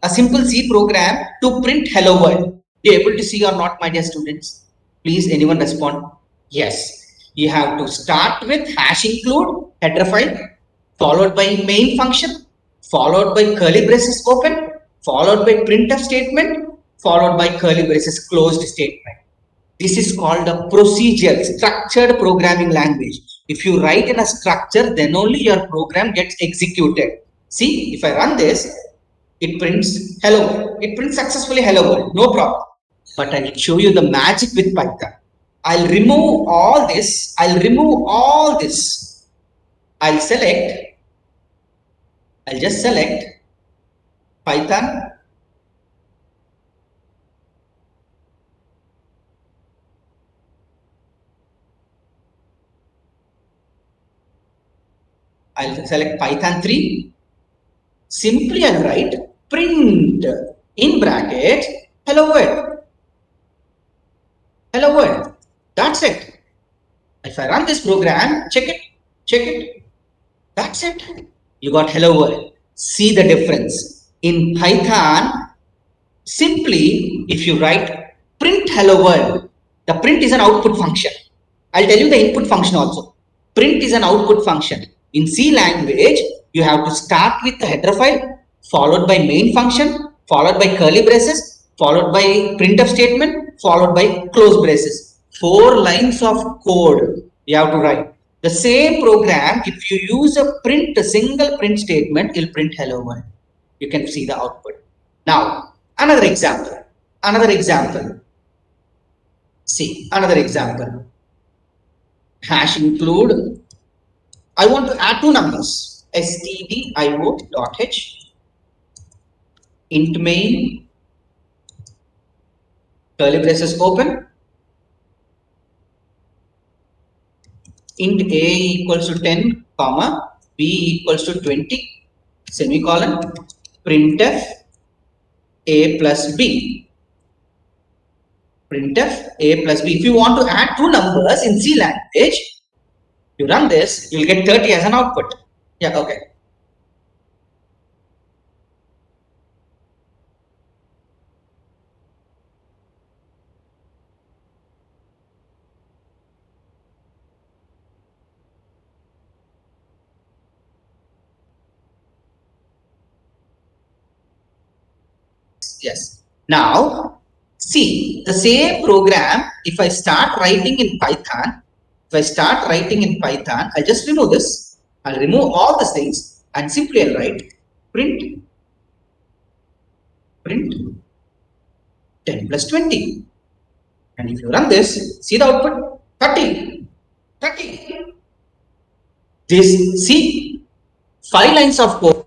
a simple C program to print hello world. You able to see or not, my dear students? Please, anyone respond? Yes. You have to start with hash include header file, followed by main function, followed by curly braces open, followed by printf statement, followed by curly braces closed statement. This is called a procedure, structured programming language. If you write in a structure, then only your program gets executed. See, if I run this, it prints hello. It prints successfully hello world, no problem. But I will show you the magic with Python. I'll remove all this. I'll remove all this. I'll just select Python. I'll select Python 3. Simply I'll write print in bracket hello world. Hello world. That's it. If I run this program, check it. That's it. You got hello world. See the difference. In Python, simply if you write print hello world, the print is an output function. I'll tell you the input function also. Print is an output function. In C language, you have to start with the header file, followed by main function, followed by curly braces, followed by printf statement, followed by close braces. 4 lines of code you have to write. The same program, if you use a single print statement, it will print hello world. You can see the output. Now, another example. See, another example. Hash include. I want to add 2 numbers. stdio.h int main curly braces open int a equals to 10 comma b equals to 20 semicolon printf a plus b. Printf a plus b. If you want to add 2 numbers in C language, you run this, you'll get 30 as an output. Yeah, okay. Yes. Now, see, the same program, if I start writing in Python, I'll just remove this. I'll remove all these things and simply I'll write print 10 plus 20. And if you run this, see the output 30. This, see, 5 lines of code.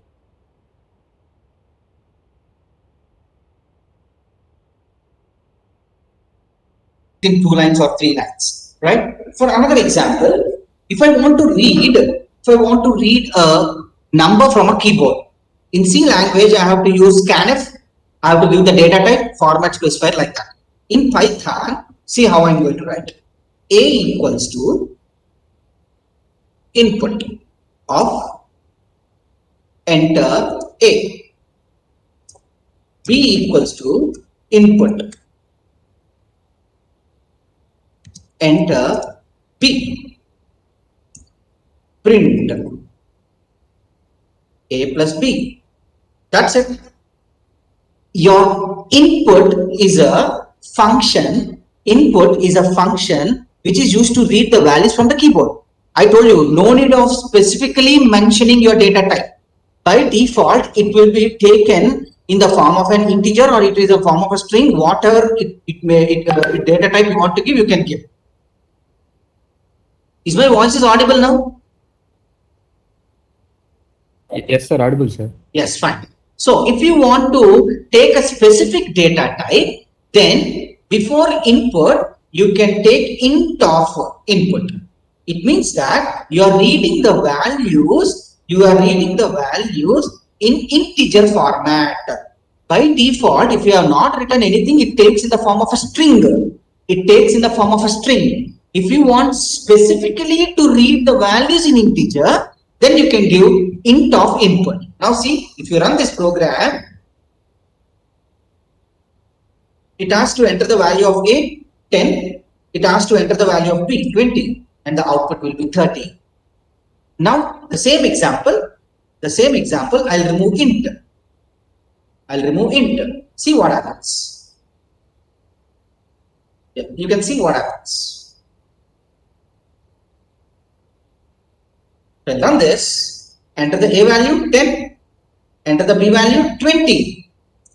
In 2 lines or 3 lines, right? For another example, if I want to read a number from a keyboard in C language, I have to use scanf. I have to give the data type, format specifier like that. In Python, see how I'm going to write. A equals to input of enter A. B equals to input enter B. Print A plus B. That's it. Your input is a function. Input is a function which is used to read the values from the keyboard. I told you, no need of specifically mentioning your data type. By default, it will be taken in the form of an integer or it is a form of a string. Whatever data type you want to give, you can give. Is my voice audible now? Yes, sir. Audible, sir. Yes, fine. So if you want to take a specific data type, then before input, you can take int of input. It means that you are reading the values. In integer format. By default, if you have not written anything, it takes in the form of a string. If you want specifically to read the values in integer, then you can give int of input. Now see, if you run this program, It has to enter the value of A 10. It has to enter the value of B 20, and the output will be 30. Now the same example. I'll remove int. See what happens. Yeah, you can see what happens. When run this, enter the A value 10, enter the B value 20.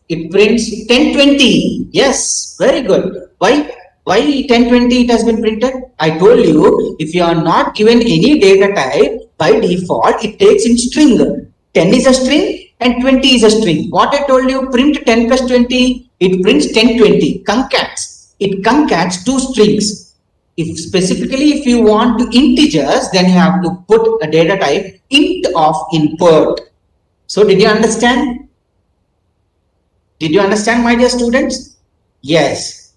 It prints 1020. Yes, very good. Why 1020 it has been printed? I told you, if you are not given any data type, by default it takes in string. 10 is a string and 20 is a string. What I told you, print 10 plus 20, it prints 1020. Concats. It concats two strings. If you want to integers, then you have to put a data type int of input. So did you understand? Did you understand, my dear students? Yes.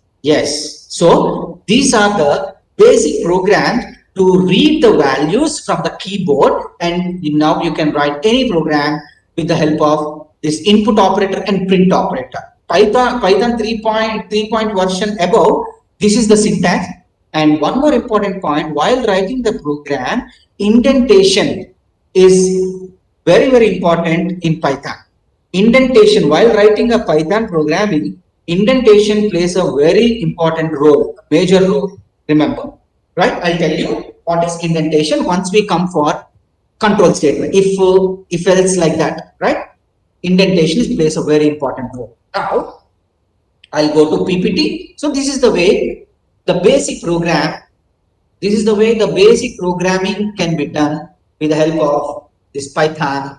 So these are the basic programs to read the values from the keyboard, and now you can write any program with the help of this input operator and print operator. Python 3.3 version above, this is the syntax. And one more important point, while writing the program, indentation is very important in Python. Indentation, while writing a Python programming, indentation plays a very important role, major role. Remember, right? I'll tell you what is indentation once we come for control statement. If else like that, right? Indentation plays a very important role. Now, I'll go to PPT. So this is the way the basic program. This is the way the basic programming can be done with the help of this Python